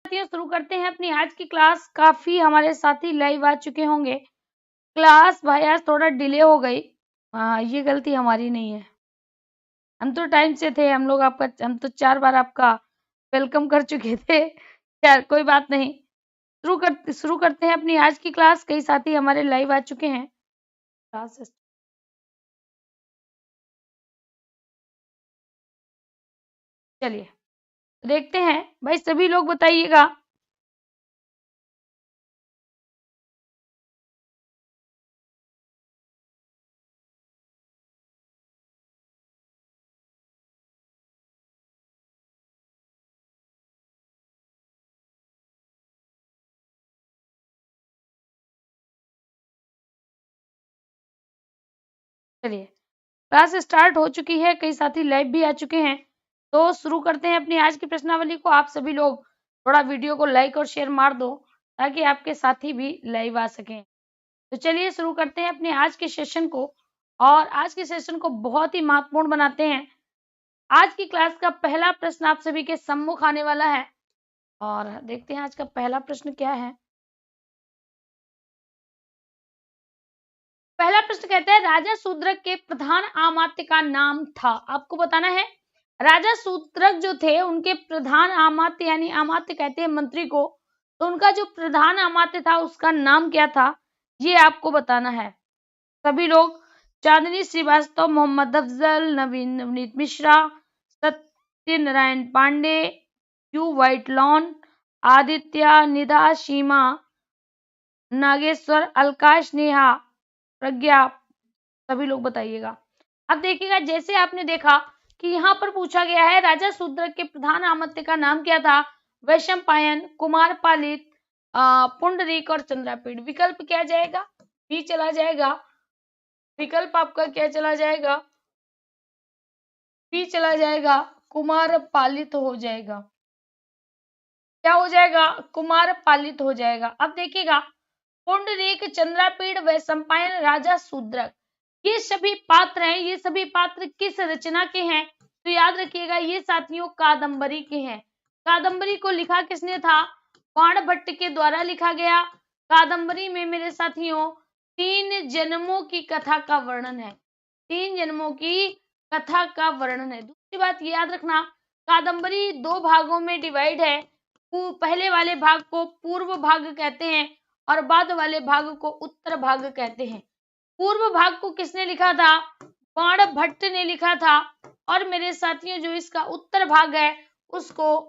साथियों शुरू करते हैं अपनी आज की क्लास। काफी हमारे साथी लाइव आ चुके होंगे। क्लास भाई आज थोड़ा डिले हो गई। ये गलती हमारी नहीं है, हम तो टाइम से थे। हम तो 4 बार आपका वेलकम कर चुके थे। यार कोई बात नहीं, शुरू करते हैं अपनी आज की क्लास। कई साथी हमारे लाइव आ चुके हैं। क्लास चलिए देखते हैं भाई, सभी लोग बताइएगा। चलिए क्लास स्टार्ट हो चुकी है, कई साथी लाइव भी आ चुके हैं। तो शुरू करते हैं अपनी आज की प्रश्नावली को। आप सभी लोग थोड़ा वीडियो को लाइक और शेयर मार दो ताकि आपके साथी भी लाइव आ सकें। तो चलिए शुरू करते हैं अपने आज के सेशन को, और आज के सेशन को बहुत ही महत्वपूर्ण बनाते हैं। आज की क्लास का पहला प्रश्न आप सभी के सम्मुख आने वाला है, और देखते हैं आज का पहला प्रश्न क्या है। पहला प्रश्न कहता है, राजा शूद्रक के प्रधान अमात्य का नाम था। आपको बताना है राजा शूद्रक जो थे उनके प्रधान अमात्य, यानी अमात्य कहते हैं मंत्री को, तो उनका जो प्रधान अमात्य था उसका नाम क्या था, ये आपको बताना है। सभी लोग चांदनी श्रीवास्तव, मोहम्मद अफजल, नवीन नवनीत मिश्रा, सत्य नारायण पांडे, यू व्हाइट लॉन, आदित्य, निधा, सीमा, नागेश्वर, अलकाश, नेहा, प्रज्ञा, सभी लोग बताइएगा। अब देखिएगा, जैसे आपने देखा कि यहाँ पर पूछा गया है राजा शूद्रक के प्रधान अमात्य का नाम क्या था, वैशंपायन, कुमार पालित, पुंडरीक और चंद्रापीड़। विकल्प क्या जाएगा, बी चला जाएगा। विकल्प आपका क्या चला जाएगा, बी चला जाएगा, कुमार पालित हो जाएगा। क्या हो जाएगा, कुमार पालित हो जाएगा। अब देखिएगा, पुंडरीक, चंद्रापीड़, वैशंपायन, राजा शूद्रक, ये सभी पात्र हैं। ये सभी पात्र किस रचना के हैं, तो याद रखिएगा ये साथियों कादंबरी के हैं। कादंबरी को लिखा किसने था, बाणभट्ट के द्वारा लिखा गया। कादंबरी में मेरे साथियों 3 जन्मों की कथा का वर्णन है। 3 जन्मों की कथा का वर्णन है। दूसरी बात ये याद रखना, कादंबरी 2 भागों में डिवाइड है। पहले वाले भाग को पूर्व भाग कहते हैं और बाद वाले भाग को उत्तर भाग कहते हैं। पूर्व भाग को किसने लिखा था, बाणभट्ट ने लिखा था। और मेरे साथियों जो इसका उत्तर भाग है उसको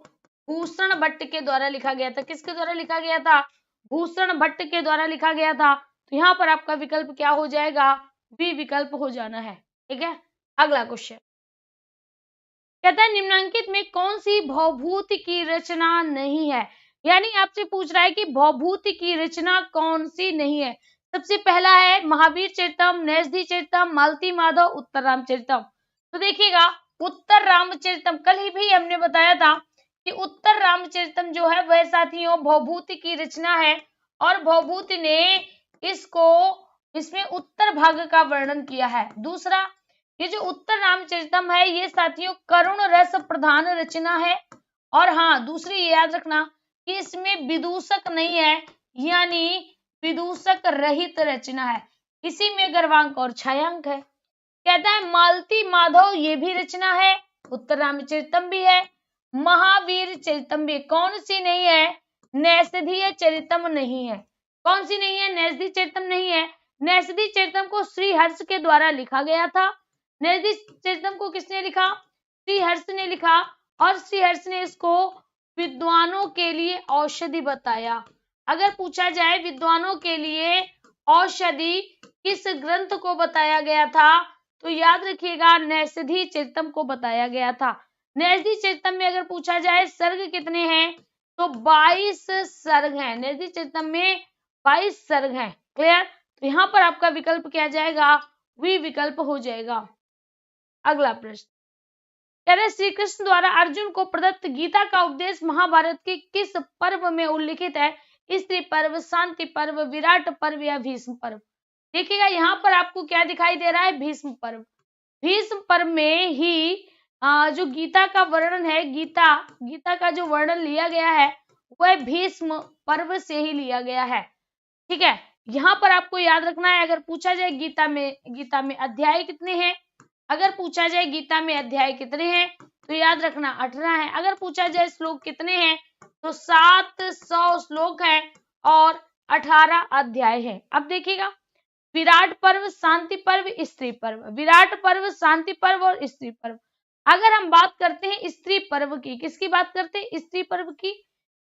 भूषण भट्ट के द्वारा लिखा गया था। किसके द्वारा लिखा गया था, भूषण भट्ट के द्वारा लिखा गया था। तो यहाँ पर आपका विकल्प क्या हो जाएगा, बी विकल्प हो जाना है। ठीक है, अगला क्वेश्चन कहता है, निम्नांकित में कौन सी भवभूति की रचना नहीं है। यानी आपसे पूछ रहा है कि भवभूति की रचना कौन सी नहीं है। सबसे पहला है महावीर चरितम, नैषधि चरितम, मालती माधव, उत्तर रामचरितम। तो देखिएगा, उत्तर रामचरितम, कल ही भी हमने बताया था कि उत्तर रामचरितम जो है वह साथियों भवभूति की रचना है, और भवभूति ने इसमें उत्तर भाग का वर्णन किया है। दूसरा, ये जो उत्तर रामचरितम है ये साथियों करुण रस प्रधान रचना है। और हाँ, दूसरी ये याद रखना कि इसमें विदूषक नहीं है, यानी विदूषक रहित रचना है। इसी में गर्वांक और छायांक है। कहता है मालती माधव ये भी रचना है, उत्तर रामचरितम भी है, महावीर चरितम भी। कौन सी नहीं है, नैषधीय चरितम नहीं है। कौन सी नहीं है, नैषधि चरितम नहीं है। नैषधि चरितम को श्रीहर्ष के द्वारा लिखा गया था। नैषधि चरितम को किसने लिखा, श्रीहर्ष ने लिखा, और श्रीहर्ष ने इसको विद्वानों के लिए औषधि बताया। अगर पूछा जाए विद्वानों के लिए औषधि किस ग्रंथ को बताया गया था, तो याद रखिएगा नैषधि चरितम को बताया गया था। नैषधि चरितम में अगर पूछा जाए सर्ग कितने हैं, तो 22 सर्ग हैं। नैषधि चरितम में 22 सर्ग हैं। क्लियर, तो यहाँ पर आपका विकल्प क्या जाएगा, वी विकल्प हो जाएगा। अगला प्रश्न कह रहे, श्री कृष्ण द्वारा अर्जुन को प्रदत्त गीता का उपदेश महाभारत के किस पर्व में उल्लिखित है, स्त्री पर्व, शांति पर्व, विराट पर्व या भीष्म पर्व। देखिएगा यहाँ पर आपको क्या दिखाई दे रहा है, भीष्म पर्व। भीष्म पर्व में ही जो गीता का वर्णन है, गीता का जो वर्णन लिया गया है वह भीष्म पर्व से ही लिया गया है। ठीक है, यहाँ पर आपको याद रखना है, अगर पूछा जाए गीता में अध्याय कितने हैं, अगर पूछा जाए गीता में अध्याय कितने हैं तो याद रखना 18 है। अगर पूछा जाए श्लोक कितने हैं तो 700 श्लोक है और 18 अध्याय है। अब देखिएगा, विराट पर्व, शांति पर्व, स्त्री पर्व, विराट पर्व, शांति पर्व और स्त्री पर्व। अगर हम बात करते हैं स्त्री पर्व की, किसकी बात करते हैं, स्त्री पर्व की,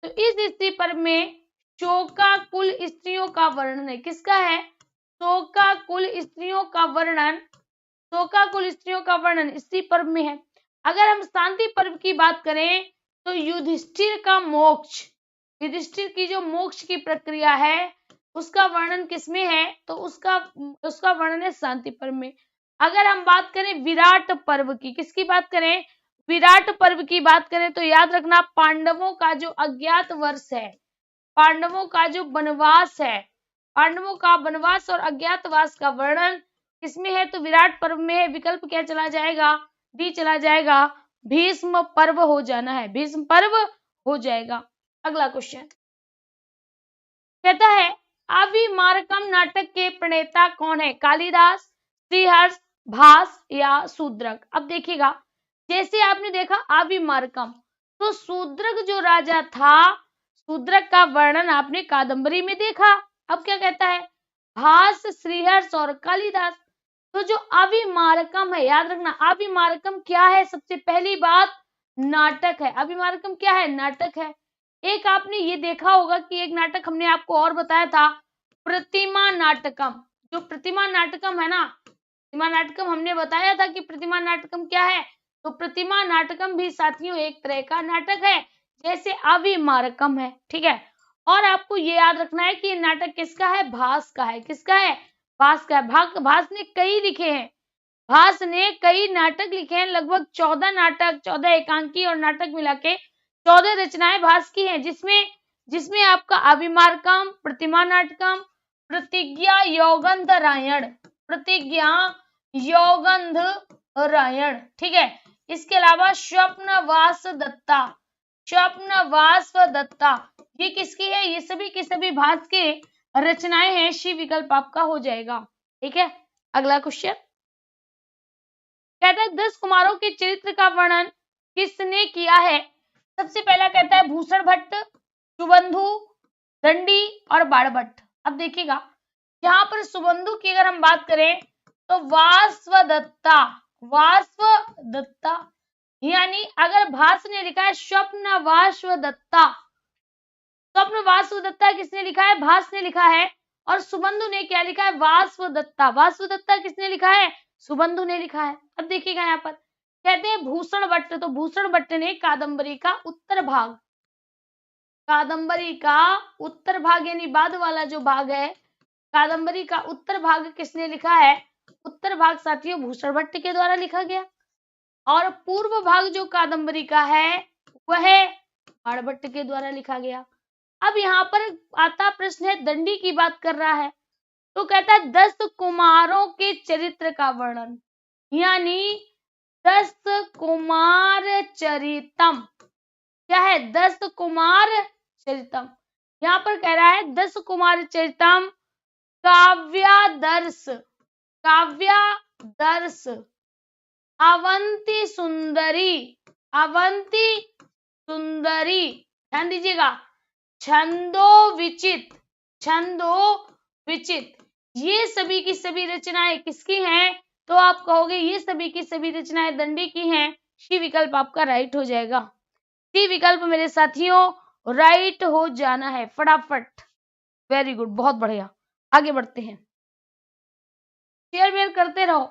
तो इस स्त्री पर्व में शोकाकुल स्त्रियों का वर्णन है। किसका है, शोकाकुल स्त्रियों का वर्णन, शोकाकुल स्त्रियों का वर्णन स्त्री पर्व में है। अगर हम शांति पर्व की बात करें तो युधिष्ठिर का मोक्ष, युधिष्ठिर की जो मोक्ष की प्रक्रिया है उसका वर्णन किसमें है, तो उसका वर्णन है शांति पर्व में। अगर हम बात करें विराट पर्व की, किसकी बात करें, विराट पर्व की बात करें तो याद रखना पांडवों का जो अज्ञात वर्ष है, पांडवों का जो वनवास है, पांडवों का वनवास और अज्ञातवास का वर्णन किसमें है, तो विराट पर्व में है। विकल्प क्या चला जाएगा, डी चला जाएगा, भीष्म पर्व हो जाना है, भीष्म पर्व हो जाएगा। अगला क्वेश्चन कहता है अविमारकम नाटक के प्रणेता कौन है, कालिदास, श्रीहर्ष, भास या शूद्रक। अब देखिएगा, जैसे आपने देखा अविमारकम, तो शूद्रक जो राजा था, शूद्रक का वर्णन आपने कादंबरी में देखा। अब क्या कहता है, भास, श्रीहर्ष और कालिदास। तो जो अविमारकम है, याद रखना अविमारकम क्या है, सबसे पहली बात नाटक है। अविमारकम क्या है, नाटक है। एक आपने ये देखा होगा कि एक नाटक हमने आपको और बताया था, प्रतिमा नाटकम। जो प्रतिमा नाटकम है ना, प्रतिमा नाटकम हमने बताया था कि प्रतिमा नाटकम क्या है, तो प्रतिमा नाटकम भी साथियों एक तरह का नाटक है, जैसे अविमारकम है। ठीक है, और आपको ये याद रखना है कि ये नाटक किसका है, भास का है। किसका है, भास का है। भास ने कई लिखे हैं, भास ने कई नाटक लिखे हैं, लगभग 14 नाटक, 14 एकांकी और नाटक मिला के 14 रचनाएं भास की हैं, जिसमें आपका अविमारकम, प्रतिमा नाटकम, प्रतिज्ञा यौगंध रायण, प्रतिज्ञा यौगंध रायण। ठीक है, इसके अलावा स्वप्नवास दत्ता, स्वप्नवास दत्ता, ये किसकी है, ये सभी की सभी भास के रचनाएं हैं। शी विकल्प आपका हो जाएगा। ठीक है, अगला क्वेश्चन कहता है 10 कुमारों के चरित्र का वर्णन किसने किया है। सबसे पहला कहता है भूषण भट्ट, सुबंधु, दंडी और बाणभट्ट। अब देखिएगा, यहाँ पर सुबंधु की अगर हम बात करें तो वासवदत्ता, वासवदत्ता, यानी अगर भास ने लिखा है स्वप्न वासवदत्ता, स्वप्न वासवदत्ता किसने लिखा है, भास ने लिखा है। और सुबंधु ने क्या लिखा है, वासवदत्ता, वासवदत्ता किसने लिखा है, सुबंधु ने लिखा है। अब देखिएगा यहाँ पर कहते हैं भूषण भट्ट, तो भूषण भट्ट ने कादंबरी का उत्तर भाग, कादंबरी का उत्तर भाग यानी बाद वाला जो भाग है, कादंबरी का उत्तर भाग किसने लिखा है, उत्तर भाग साथियों भूषण भट्ट के द्वारा लिखा गया। और पूर्व भाग जो कादंबरी का है वह बाणभट्ट के द्वारा लिखा गया। अब यहाँ पर आता प्रश्न है, दंडी की बात कर रहा है, तो कहता है 10 कुमारों के चरित्र का वर्णन, यानी 10 कुमार चरितम। क्या है, 10 कुमार चरितम। यहाँ पर कह रहा है 10 कुमार चरितम काव्यादर्श, काव्यादर्श, अवंती सुंदरी, अवंती सुंदरी, ध्यान दीजिएगा, छंदो विचित, छंदो विचित, ये सभी की सभी रचनाएं किसकी हैं, तो आप कहोगे ये सभी की सभी रचनाएं दंडी की हैं। सी विकल्प आपका राइट हो जाएगा। सी विकल्प मेरे साथियों राइट हो जाना है फटाफट। वेरी गुड, बहुत बढ़िया, आगे बढ़ते हैं, शेयर वेयर करते रहो।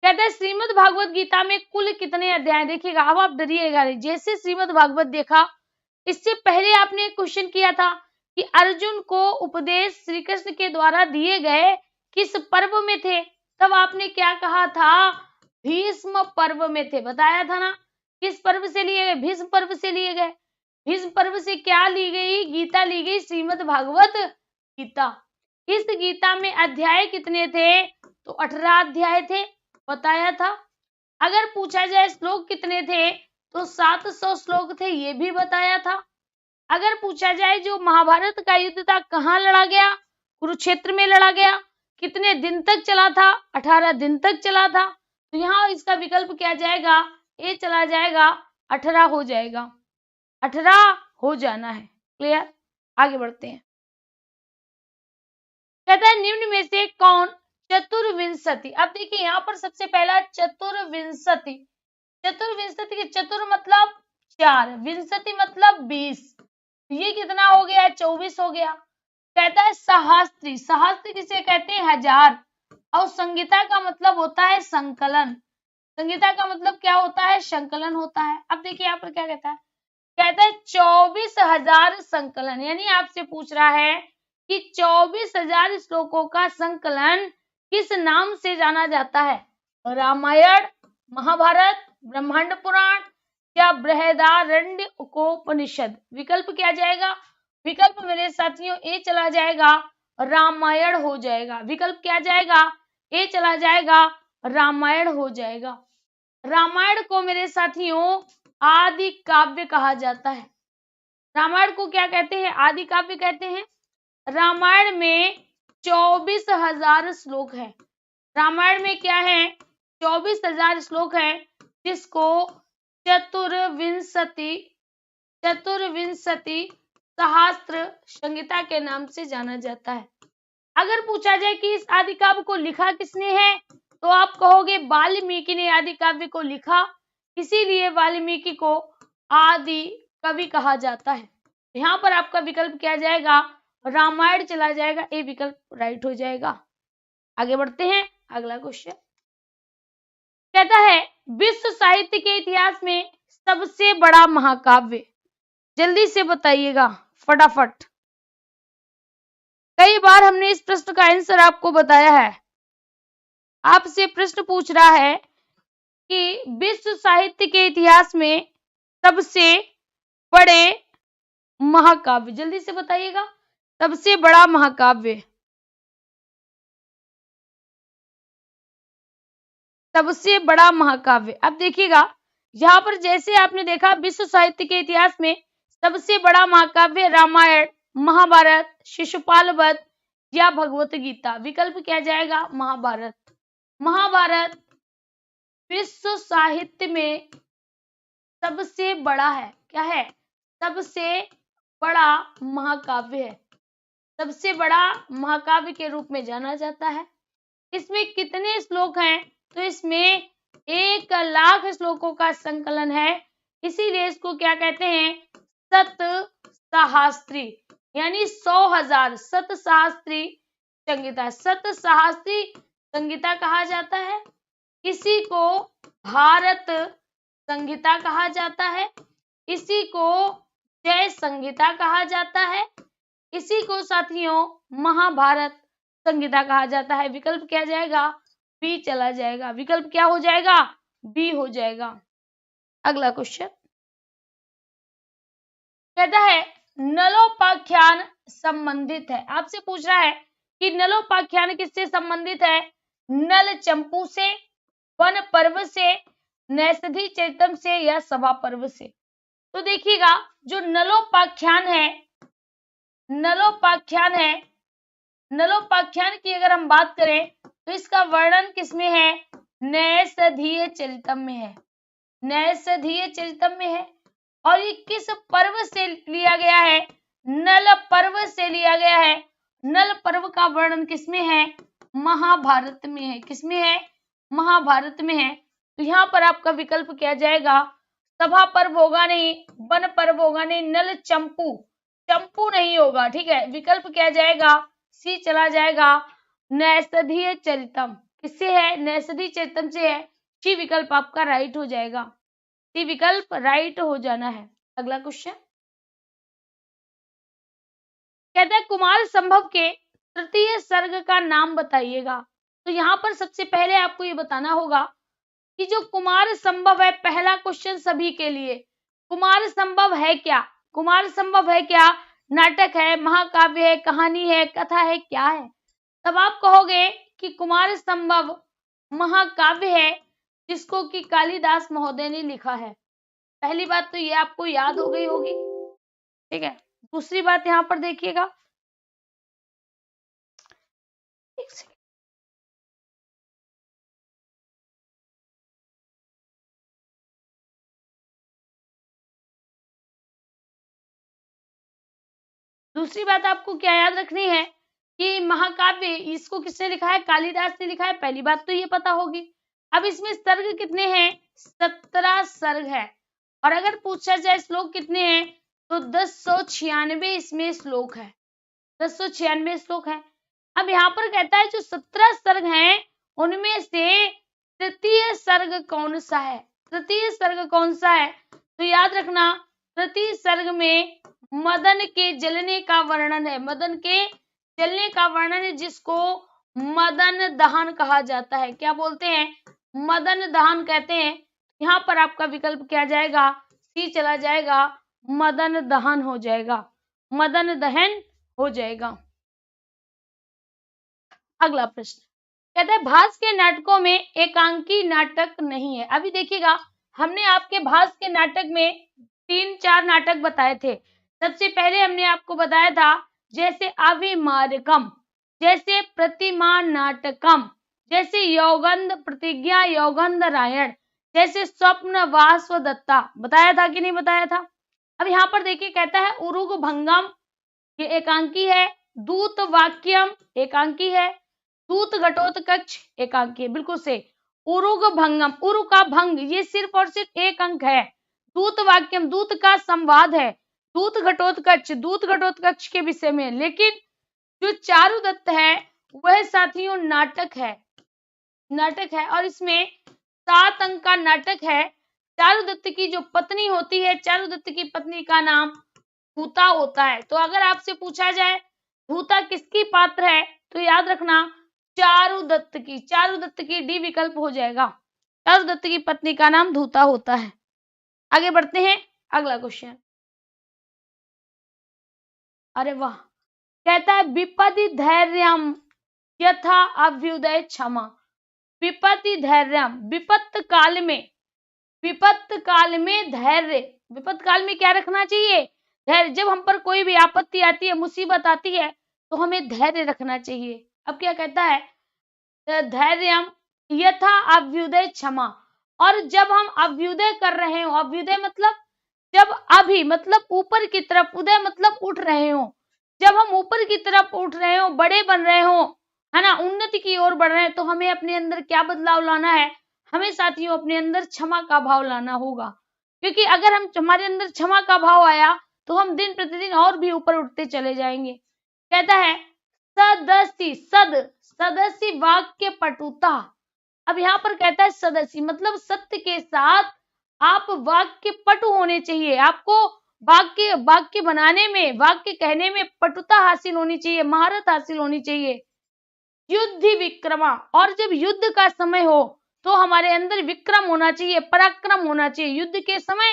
कहते हैं श्रीमद् भागवत गीता में कुल कितने अध्याय, देखिएगा अब आप डरिएगा नहीं, जैसे श्रीमद् भागवत देखा, इससे पहले आपने एक क्वेश्चन किया था कि अर्जुन को उपदेश श्री कृष्ण के द्वारा दिए गए किस पर्व में थे, तब आपने क्या कहा था, भीष्म पर्व में थे, बताया था ना। किस पर्व से लिए गए, भीष्म पर्व से लिए गए। भीष्म पर्व से क्या ली गई, गीता ली गई, श्रीमद् भागवत गीता। इस गीता में अध्याय कितने थे, तो 18 अध्याय थे, बताया था। अगर पूछा जाए श्लोक कितने थे, तो 700 श्लोक थे, ये भी बताया था। अगर पूछा जाए जो महाभारत का युद्ध था कहाँ लड़ा गया, कुरुक्षेत्र में लड़ा गया, कितने दिन तक चला था, 18 दिन तक चला था। तो यहाँ इसका विकल्प क्या जाएगा, ए चला जाएगा, 18 हो जाएगा, 18 हो जाना है। क्लियर, आगे बढ़ते हैं। कहता है निम्न में से कौन चतुर्विंशति, अब देखिए यहाँ पर सबसे पहला चतुर्विंशति, चतुर्विंशति के चतुर मतलब 4, विंशति मतलब 20, ये कितना हो गया, 24 हो गया। कहता है सहस्त्री, सहस्त्र किसे कहते हैं, 1000, और संगीता का मतलब होता है संकलन, संगीता का मतलब क्या होता है, संकलन होता है। अब देखिए यहाँ पर क्या कहता है, कहता है 24,000 संकलन, यानी आपसे पूछ रहा है कि 24,000 श्लोकों का संकलन किस नाम से जाना जाता है, रामायण, महाभारत, ब्रह्मांड पुराण या बृहदारण्य उपनिषद। विकल्प क्या जाएगा, विकल्प मेरे साथियों ए चला जाएगा, रामायण हो जाएगा। विकल्प क्या जाएगा, ए चला जाएगा, रामायण हो जाएगा। रामायण को मेरे साथियों आदि काव्य कहा जाता है। रामायण को क्या कहते हैं, आदि काव्य कहते हैं। रामायण में 24,000 श्लोक है, रामायण में क्या है, 24,000 श्लोक है, जिसको चतुर्विंशति सहस्त्र संहिता के नाम से जाना जाता है। अगर पूछा जाए कि इस आदि काव्य को लिखा किसने है, तो आप कहोगे वाल्मीकि ने आदि काव्य को लिखा, इसीलिए वाल्मीकि को आदि कवि कहा जाता है। यहाँ पर आपका विकल्प क्या जाएगा, रामायण चला जाएगा, ए विकल्प राइट हो जाएगा। आगे बढ़ते हैं, अगला क्वेश्चन कहता है विश्व साहित्य के इतिहास में सबसे बड़ा महाकाव्य, जल्दी से बताइएगा फटाफट। कई बार हमने इस प्रश्न का आंसर आपको बताया है। आपसे प्रश्न पूछ रहा है कि विश्व साहित्य के इतिहास में सबसे बड़े महाकाव्य, जल्दी से बताइएगा, सबसे बड़ा महाकाव्य, सबसे बड़ा महाकाव्य। अब देखिएगा यहाँ पर जैसे आपने देखा विश्व साहित्य के इतिहास में सबसे बड़ा महाकाव्य रामायण, महाभारत, शिशुपाल वध या भगवत गीता। विकल्प क्या जाएगा, महाभारत। महाभारत विश्व साहित्य में सबसे बड़ा है, क्या है, सबसे बड़ा महाकाव्य है, सबसे बड़ा महाकाव्य के रूप में जाना जाता है। इसमें कितने श्लोक हैं, तो इसमें 1,00,000 श्लोकों का संकलन है, इसीलिए इसको क्या कहते हैं, शत सहस्त्री, यानी 100,000, शत सहस्त्री संहिता, शत सहस्त्री संहिता कहा जाता है। इसी को भारत संहिता कहा जाता है, इसी को जय संहिता कहा जाता है, इसी को साथियों महाभारत संहिता कहा जाता है। विकल्प क्या जाएगा, बी चला जाएगा। विकल्प क्या हो जाएगा, बी हो जाएगा। अगला क्वेश्चन कहता है नलोपाख्यान संबंधित है, आपसे पूछ रहा है कि नलोपाख्यान किससे संबंधित है, नल चंपू से, वन पर्व से, नैषधि चरितम से या सभा पर्व से। तो देखिएगा जो नलोपाख्यान है, नलोपाख्यान की अगर हम बात करें तो इसका वर्णन किसमें है, नैषधीय चरितम में है, नैषधीय चरितम में है। और ये किस पर्व से लिया गया है, नल पर्व से लिया गया है। नल पर्व का वर्णन किसमें है, महाभारत में है, किसमें है, महाभारत में है। तो यहाँ पर आपका विकल्प क्या जाएगा, सभा पर्व होगा नहीं, वन पर्व होगा नहीं, नल चंपू, चंपू नहीं होगा, ठीक है। विकल्प क्या जाएगा, सी चला जाएगा, नैषधीय चरितम, किससे है, नैषधीय चरितम से है। सी विकल्प आपका राइट हो जाएगा, सी विकल्प राइट हो जाना है। अगला क्वेश्चन कहता है कुमार संभव के तृतीय सर्ग का नाम बताइएगा। तो यहाँ पर सबसे पहले आपको ये बताना होगा कि जो कुमार संभव है, पहला क्वेश्चन सभी के लिए, कुमार संभव है क्या, कुमार संभव है क्या, नाटक है, महाकाव्य है, कहानी है, कथा है, क्या है। तब आप कहोगे कि कुमार संभव महाकाव्य है, जिसको कि कालिदास महोदय ने लिखा है। पहली बात तो ये आपको याद हो गई होगी। ठीक है। दूसरी बात यहाँ पर देखिएगा, एक सेकंड, दूसरी बात आपको क्या याद रखनी है कि महाकाव्य इसको किसने लिखा है, कालिदास ने लिखा है। पहली बात तो ये पता होगी। अब इसमें सर्ग कितने हैं, 17 सर्ग है। और अगर पूछा जाए श्लोक कितने हैं, तो 1096 इसमें श्लोक है, 1096 श्लोक है। अब यहाँ पर कहता है जो 17 सर्ग हैं उनमें से तृतीय सर्ग कौन सा है, तृतीय सर्ग कौन सा है, तो याद रखना तृतीय सर्ग में मदन के जलने का वर्णन है, मदन के जलने का वर्णन है, जिसको मदन दहन कहा जाता है। क्या बोलते हैं, मदन दहन कहते हैं। यहाँ पर आपका विकल्प क्या जाएगा, सी चला जाएगा, मदन दहन हो जाएगा, मदन दहन हो जाएगा। अगला प्रश्न कहता है भास के नाटकों में एकांकी नाटक नहीं है। अभी देखिएगा, हमने आपके भास के नाटक में 3-4 नाटक बताए थे। सबसे पहले हमने आपको बताया था जैसे अभिमारकम, जैसे प्रतिमा नाटकम, जैसे यौगंध प्रतिज्ञा यौगंध रायण, जैसे स्वप्न वासवदत्ता, बताया था कि नहीं बताया था। अब यहाँ पर देखिए कहता है उरुग भंगम, ये एकांकी है। दूत वाक्यम एकांकी है। दूत घटोत्कच एकांकी है, बिल्कुल से। उरुग भंगम, उरु का भंग, ये सिर्फ और सिर्फ एक अंक है। दूत वाक्यम, दूत का संवाद है। दूत घटोत्कच, दूत घटोत्कच के विषय में। लेकिन जो चारुदत्त है वह साथियों नाटक है, नाटक है, और इसमें 7 अंक का नाटक है। चारुदत्त की जो पत्नी होती है, चारुदत्त की पत्नी का नाम भूता होता है। तो अगर आपसे पूछा जाए भूता किसकी पात्र है, तो याद रखना चारुदत्त की, चारुदत्त की, डी विकल्प हो जाएगा। चारुदत्त की पत्नी का नाम धूता होता है। आगे बढ़ते हैं, अगला क्वेश्चन। अरे वाह, कहता है विपदि धैर्यम यथा अभ्युदय क्षमा। विपत्ति धैर्यम, विपत्त काल में, विपत्त काल में धैर्य, विपत्त काल में क्या रखना चाहिए, धैर्य। जब हम पर कोई भी आपत्ति आती है, मुसीबत आती है, तो हमें धैर्य रखना चाहिए। अब क्या कहता है, धैर्यम यथा अभ्युदय क्षमा। और जब हम अभ्युदय कर रहे हो, अभ्युदय मतलब जब अभी मतलब ऊपर की तरफ, उदय मतलब उठ रहे हो, जब हम ऊपर की तरफ उठ रहे हो, बड़े बन रहे हो, है ना, उन्नति की ओर बढ़ रहे हैं, तो हमें अपने अंदर क्या बदलाव लाना है, हमें साथियों अपने अंदर क्षमा का भाव लाना होगा। क्योंकि अगर हम हमारे अंदर क्षमा का भाव आया तो हम दिन प्रतिदिन और भी ऊपर उठते चले जाएंगे। कहता है सदसी, सदसी वाक्य पटुता। अब यहाँ पर कहता है सदसी मतलब सत्य के साथ आप वाक्य पटु होने चाहिए। आपको वाक्य वाक्य बनाने में, वाक्य कहने में पटुता हासिल होनी चाहिए, महारत हासिल होनी चाहिए। युद्ध विक्रमा, और जब युद्ध का समय हो तो हमारे अंदर विक्रम होना चाहिए, पराक्रम होना चाहिए। युद्ध के समय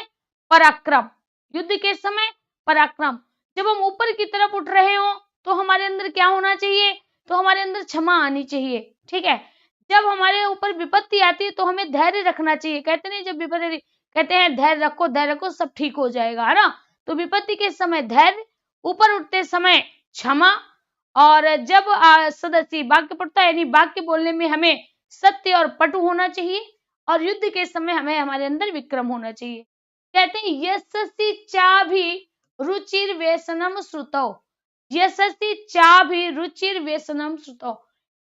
पराक्रम, युद्ध के समय पराक्रम। जब हम ऊपर की तरफ उठ रहे हो तो हमारे अंदर क्या होना चाहिए, तो हमारे अंदर क्षमा आनी चाहिए। ठीक है, जब हमारे ऊपर विपत्ति आती है तो हमें धैर्य रखना चाहिए। कहते नहीं, जब विपत्ति कहते हैं धैर्य रखो, धैर्य रखो, सब ठीक हो जाएगा, है ना। तो विपत्ति के समय धैर्य, ऊपर उठते समय क्षमा, और जब सदस्य वाक्य पड़ता है, यानी वाक्य बोलने में हमें सत्य और पटु होना चाहिए, और युद्ध के समय हमें हमारे अंदर विक्रम होना चाहिए। कहते हैं यशस्वी चाभि रुचिर व्यसनम श्रुतौ, यशस्वी चाभि रुचिर व्यसनम श्रुतौ,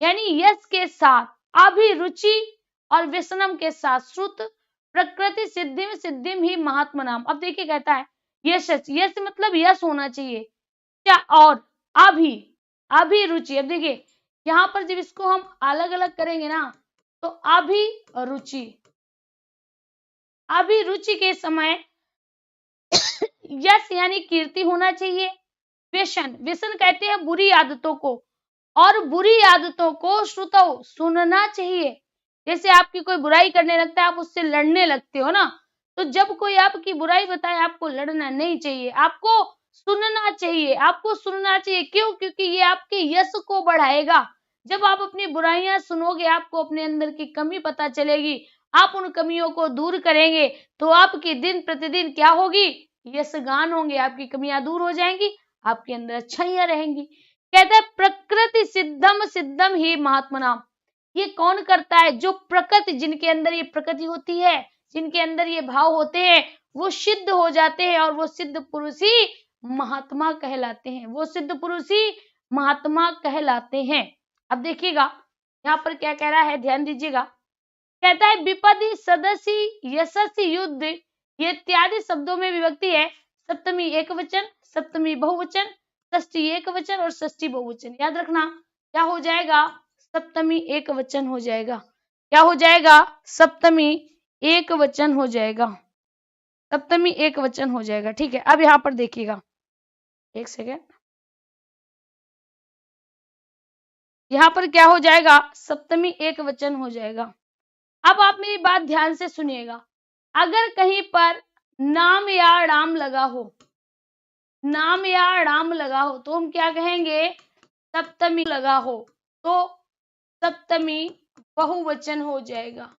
यानी यश के साथ, अभिरुचि और व्यसनम के साथ, श्रुत प्रकृति सिद्धिम सिद्धिम ही महात्मा नाम। अब देखिए कहता है यश, यश मतलब यश होना चाहिए, क्या, और अभी, अभिरुचि। अब देखिए यहाँ पर जब इसको हम अलग अलग करेंगे ना, तो अभिरुचि, अभिरुचि के समय यश यानी कीर्ति होना चाहिए। व्यसन, व्यसन कहते हैं बुरी आदतों को, और बुरी आदतों को श्रुतौ सुनना चाहिए। जैसे आपकी कोई बुराई करने लगता है, आप उससे लड़ने लगते हो ना, तो जब कोई आपकी बुराई बताए आपको लड़ना नहीं चाहिए, आपको सुनना चाहिए, आपको सुनना चाहिए। क्यों, क्योंकि ये आपके यश को बढ़ाएगा। जब आप अपनी बुराइयां सुनोगे, आपको अपने अंदर की कमी पता चलेगी, आप उन कमियों को दूर करेंगे, तो आपकी दिन प्रतिदिन क्या होगी, यशगान होंगे, आपकी कमियां दूर हो जाएंगी, आपके अंदर अच्छाइयां रहेंगी। कहता है प्रकृति सिद्धम सिद्धम ही महात्मनाम। ये कौन करता है? जो प्रकृति, जिनके अंदर ये प्रकृति होती है, जिनके अंदर ये भाव होते हैं, वो सिद्ध हो जाते हैं और वो सिद्ध पुरुष ही महात्मा कहलाते हैं। वो सिद्ध पुरुष ही महात्मा कहलाते हैं। अब देखिएगा यहाँ पर क्या कह रहा है, ध्यान दीजिएगा। कहता है विपदी सदसी यशस्वी युद्ध, ये इत्यादि शब्दों में विभक्ति है। सप्तमी एक वचन, सप्तमी बहुवचन, षष्ठी एक वचन और षष्ठी बहुवचन। याद रखना क्या हो जाएगा, सप्तमी एक वचन हो जाएगा। क्या हो जाएगा? सप्तमी एक वचन हो जाएगा। सप्तमी एक वचन हो जाएगा। ठीक है, अब यहां पर देखिएगा, एक सेकेंड, यहां पर क्या हो जाएगा, सप्तमी एक वचन हो जाएगा। अब आप मेरी बात ध्यान से सुनिएगा। अगर कहीं पर नाम या राम लगा हो, नाम या राम लगा हो, तो हम क्या कहेंगे, सप्तमी लगा हो तो सप्तमी बहुवचन हो जाएगा।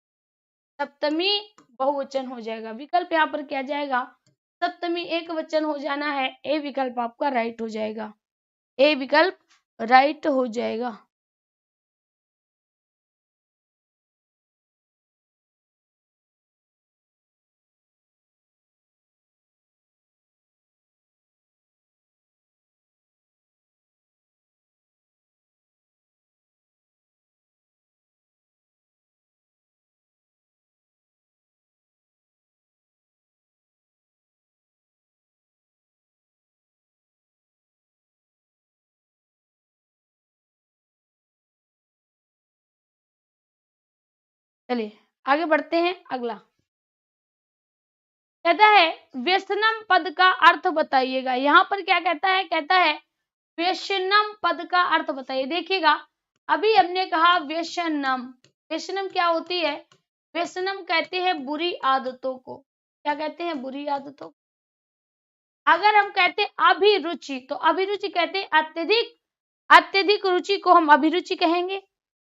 सप्तमी बहुवचन हो जाएगा। विकल्प यहाँ पर क्या जाएगा, सप्तमी एक वचन हो जाना है। ए विकल्प आपका राइट हो जाएगा। ए विकल्प राइट हो जाएगा। चलिए आगे बढ़ते हैं। अगला कहता है व्यसनम पद का अर्थ बताइएगा। यहाँ पर क्या कहता है, कहता है व्यसनम पद का अर्थ बताइए। देखिएगा अभी हमने कहा व्यसनम, व्यसनम क्या होती है, व्यसनम कहते हैं बुरी आदतों को। क्या कहते हैं, बुरी आदतों। अगर हम कहते अभिरुचि, तो अभिरुचि कहते हैं अत्यधिक, अत्यधिक रुचि को हम अभिरुचि कहेंगे।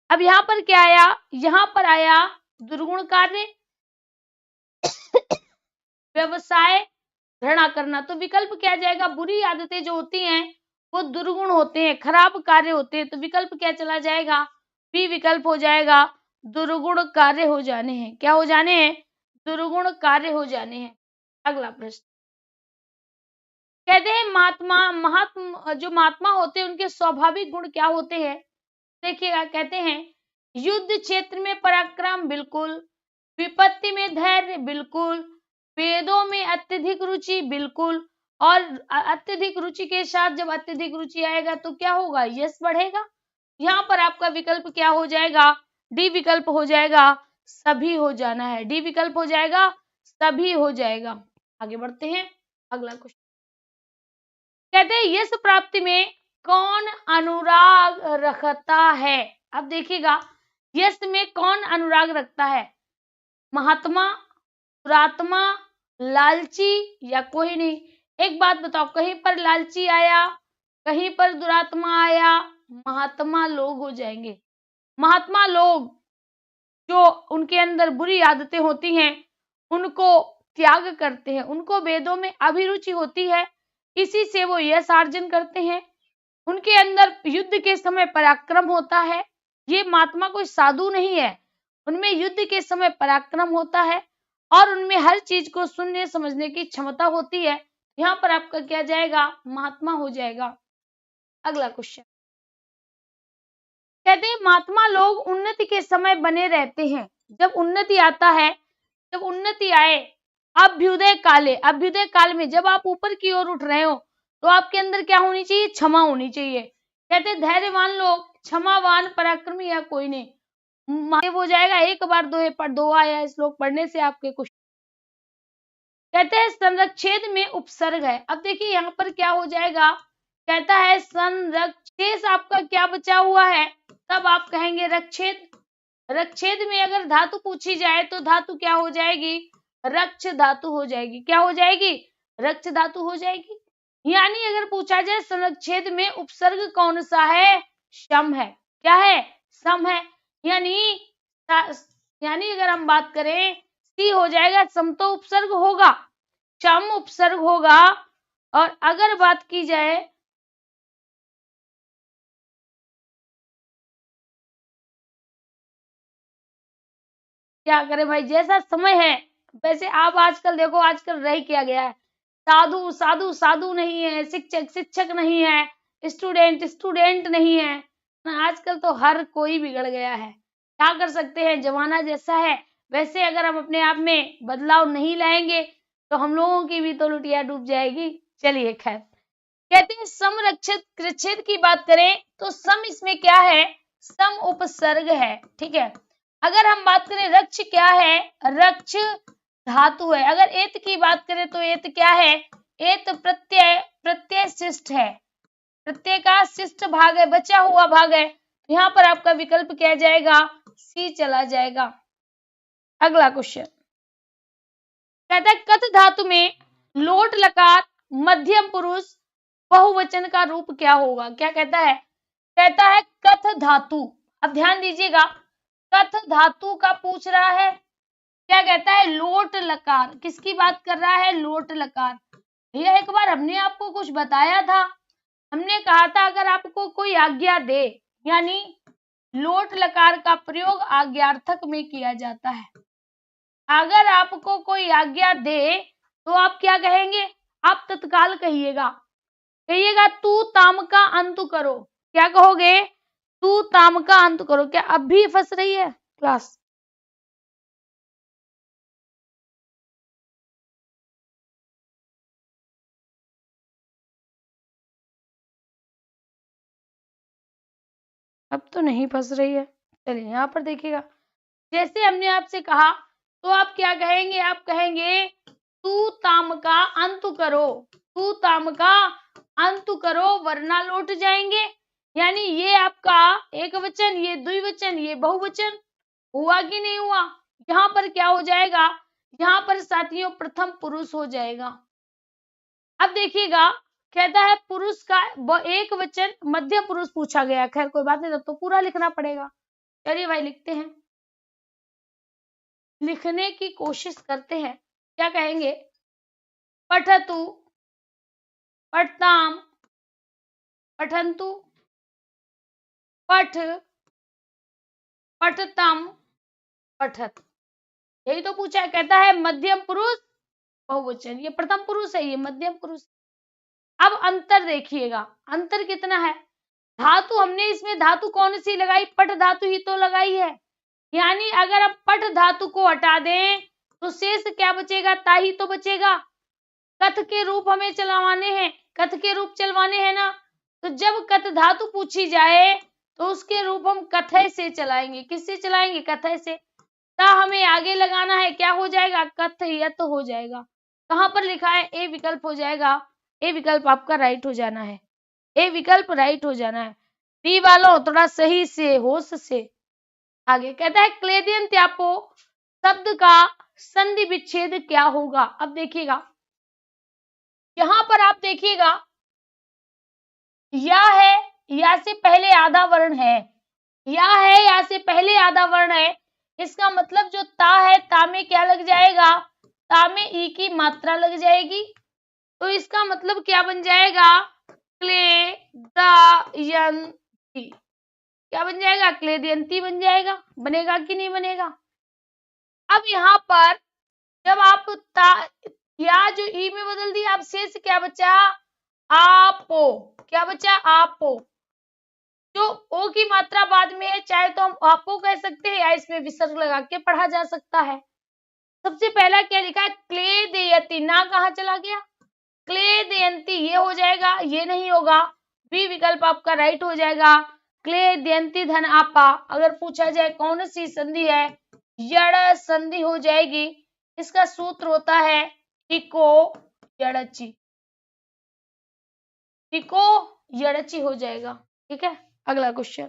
अब यहाँ पर क्या आया, यहाँ पर आया दुर्गुण कार्य, व्यवसाय, घृणा करना। तो विकल्प क्या जाएगा, बुरी आदतें जो होती हैं वो दुर्गुण होते हैं, खराब कार्य होते हैं। तो विकल्प क्या चला जाएगा, बी विकल्प हो जाएगा, दुर्गुण कार्य हो जाने हैं। क्या हो जाने हैं, दुर्गुण कार्य हो जाने हैं। अगला प्रश्न कहते हैं महात्मा जो महात्मा होते हैं उनके स्वाभाविक गुण क्या होते हैं। देखिएगा कहते हैं युद्ध क्षेत्र में पराक्रम बिल्कुल, विपत्ति में धैर्य बिल्कुल, वेदों में अत्यधिक रुचि बिल्कुल, और अत्यधिक रुचि के साथ जब अत्यधिक रुचि आएगा तो क्या होगा, यश बढ़ेगा। यहाँ पर आपका विकल्प क्या हो जाएगा, डी विकल्प हो जाएगा, सभी हो जाना है। डी विकल्प हो जाएगा, सभी हो जाएगा। आगे बढ़ते हैं। अगला क्वेश्चन कहते हैं यश प्राप्ति में कौन अनुराग रखता है। अब देखिएगा यश में कौन अनुराग रखता है, महात्मा, दुरात्मा, लालची या कोई नहीं। एक बात बताओ, कहीं पर लालची आया, कहीं पर दुरात्मा आया, महात्मा लोग हो जाएंगे। महात्मा लोग जो उनके अंदर बुरी आदतें होती हैं उनको त्याग करते हैं, उनको वेदों में अभिरुचि होती है, इसी से वो यश अर्जन करते हैं। उनके अंदर युद्ध के समय पराक्रम होता है। ये महात्मा कोई साधु नहीं है, उनमें युद्ध के समय पराक्रम होता है और उनमें हर चीज को सुनने समझने की क्षमता होती है। यहाँ पर आपका क्या जाएगा, महात्मा हो जाएगा। अगला क्वेश्चन कहते हैं महात्मा लोग उन्नति के समय बने रहते हैं। जब उन्नति आता है, जब उन्नति आए, अभ्युदय काले, अभ्युदय काल में जब आप ऊपर की ओर उठ रहे हो तो आपके अंदर क्या होनी चाहिए, क्षमा होनी चाहिए। कहते हैं धैर्यवान लोग, क्षमावान, पराक्रमी या कोई नहीं, हो जाएगा। एक बार दो आया श्लोक पढ़ने से आपके कुछ। कहते हैं संरक्षेद में उपसर्ग है। अब देखिए यहाँ पर क्या हो जाएगा, कहता है संरक्षेद आपका क्या बचा हुआ है, तब आप कहेंगे रक्षेद। रक्षेद में अगर धातु पूछी जाए तो धातु क्या हो जाएगी, रक्ष धातु हो जाएगी। क्या हो जाएगी, रक्ष धातु हो जाएगी। यानी अगर पूछा जाए संरक्षेद में उपसर्ग कौन सा है, सम है। क्या है, सम है। यानी अगर हम बात करें सी हो जाएगा, सम तो उपसर्ग होगा। चम उपसर्ग होगा। और अगर बात की जाए क्या करें भाई, जैसा समय है वैसे आप आजकल देखो, आजकल रह किया गया है, साधु साधु साधु नहीं है, शिक्षक शिक्षक नहीं है, स्टूडेंट स्टूडेंट नहीं है ना। आजकल तो हर कोई बिगड़ गया है, क्या कर सकते हैं, जमाना जैसा है वैसे अगर हम अपने आप में बदलाव नहीं लाएंगे तो हम लोगों की भी तो लुटिया डूब जाएगी। चलिए खैर, कहते हैं समरक्षित कृच्छेद की बात करें तो सम इसमें क्या है, सम उपसर्ग है, ठीक है। अगर हम बात करें रक्ष क्या है, रक्ष धातु है। अगर एत की बात करें तो एत क्या है, एत प्रत्यय, प्रत्यय शिष्ट है, प्रत्यय का शिष्ट भाग है, बचा हुआ भाग है। यहाँ पर आपका विकल्प क्या जाएगा, सी चला जाएगा। अगला क्वेश्चन कहता है कथ धातु में लोट लकार मध्यम पुरुष बहुवचन का रूप क्या होगा। क्या कहता है कथ धातु। अब ध्यान दीजिएगा, कथ धातु का पूछ रहा है, क्या कहता है, लोट लकार। किसकी बात कर रहा है, लोट लकार। भैया एक बार हमने आपको कुछ बताया था, हमने कहा था अगर आपको कोई आज्ञा दे, यानी लोट लकार का प्रयोग आज्ञार्थक में किया जाता है। अगर आपको कोई आज्ञा दे तो आप क्या कहेंगे, आप तत्काल कहिएगा तू ताम का अंत करो। क्या कहोगे, तू ताम का अंत करो। क्या अब भी फंस रही है क्लास? अब तो नहीं फंस रही है। चलिए यहाँ पर देखिएगा, जैसे हमने आपसे कहा तो आप क्या कहेंगे, आप कहेंगे तू ताम का अंत करो, तू ताम का अंत करो वरना लौट जाएंगे। यानी ये आपका एक वचन, ये द्विवचन, ये बहुवचन हुआ कि नहीं हुआ। यहाँ पर क्या हो जाएगा, यहाँ पर साथियों प्रथम पुरुष हो जाएगा। अब देखिएगा, कहता है पुरुष का एक वचन मध्य पुरुष पूछा गया। खैर कोई बात नहीं, तब तो पूरा लिखना पड़ेगा। चलिए भाई लिखते हैं, लिखने की कोशिश करते हैं। क्या कहेंगे, पठतु, पठताम, पठन्तु, पठ, पठतम, पठत। यही तो पूछा है। कहता है मध्यम पुरुष बहुवचन, ये प्रथम पुरुष है, ये मध्यम पुरुष। अब अंतर देखिएगा, अंतर कितना है। धातु हमने इसमें धातु कौन सी लगाई, पठ धातु ही तो लगाई है। यानी अगर आप पठ धातु को हटा दें तो शेष क्या बचेगा, ता ही तो बचेगा। कथ के रूप हमें चलवाने हैं, कथ के रूप चलवाने हैं ना। तो जब कथ धातु पूछी जाए तो उसके रूप हम कथय से चलाएंगे। किससे चलाएंगे, कथय से। ता हमें आगे लगाना है, क्या हो जाएगा, कथयत हो जाएगा। कहां पर लिखा है, ए विकल्प हो जाएगा। ए विकल्प आपका राइट हो जाना है, ए विकल्प राइट हो जाना है। बी वालों थोड़ा सही से, होश से। आगे कहता है क्लेदियन त्यापो शब्द का संधि विच्छेद क्या होगा। अब देखिएगा, यहां पर आप देखिएगा, या है, या से पहले आधा वर्ण है, या है या से पहले आधा वर्ण है। इसका मतलब जो ता है, ता में क्या लग जाएगा, ता में ई की मात्रा लग जाएगी। तो इसका मतलब क्या बन जाएगा, क्लेदयंती। क्या बन जाएगा, क्लेदयंती बन जाएगा। बनेगा कि नहीं बनेगा। अब यहाँ पर जब आप ता या जो ई में बदल दिया, अब शेष क्या बचा, आपो। क्या बचा, आपो। जो ओ की मात्रा बाद में है, चाहे तो हम आपो कह सकते हैं या इसमें विसर्ग लगा के पढ़ा जा सकता है। सबसे पहला क्या लिखा है, क्लेदयति, ना कहाँ चला गया, क्लेदयंती, ये हो जाएगा, ये नहीं होगा। बी विकल्प आपका राइट हो जाएगा। क्लेदयंती धन आपा। अगर पूछा जाए कौन सी संधि है, यड़ संधि हो जाएगी। इसका सूत्र होता है इको यड़ची, इको यड़ची हो जाएगा। ठीक है, अगला क्वेश्चन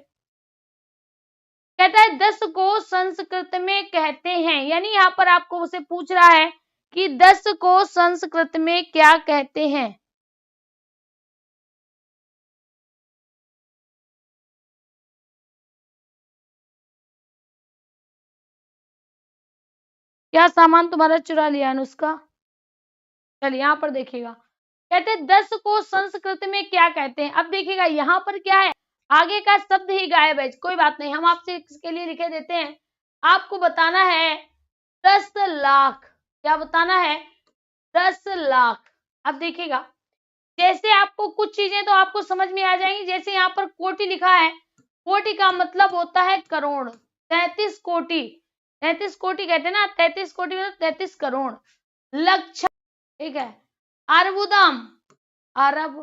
कहता है 10 को संस्कृत में कहते हैं। यानी यहाँ पर आपको उसे पूछ रहा है कि 10 को संस्कृत में क्या कहते हैं। क्या सामान तुम्हारा चुरा लिया अनुष्का। चलिए यहाँ पर देखिएगा, कहते हैं 10 को संस्कृत में क्या कहते हैं। अब देखिएगा यहाँ पर क्या है, आगे का शब्द ही गायब है, कोई बात नहीं, हम आपसे इसके लिए लिखे देते हैं। आपको बताना है 10 लाख, क्या बताना है, 10 लाख। अब देखिएगा, जैसे आपको कुछ चीजें तो आपको समझ में आ जाएंगी, जैसे यहाँ पर कोटि लिखा है, कोटि का मतलब होता है करोड़, 33 कोटि, 33 कोटि कहते हैं ना, 33 कोटि मतलब 33 करोड़। लक्ष, ठीक है, अर्बुदम, अरब,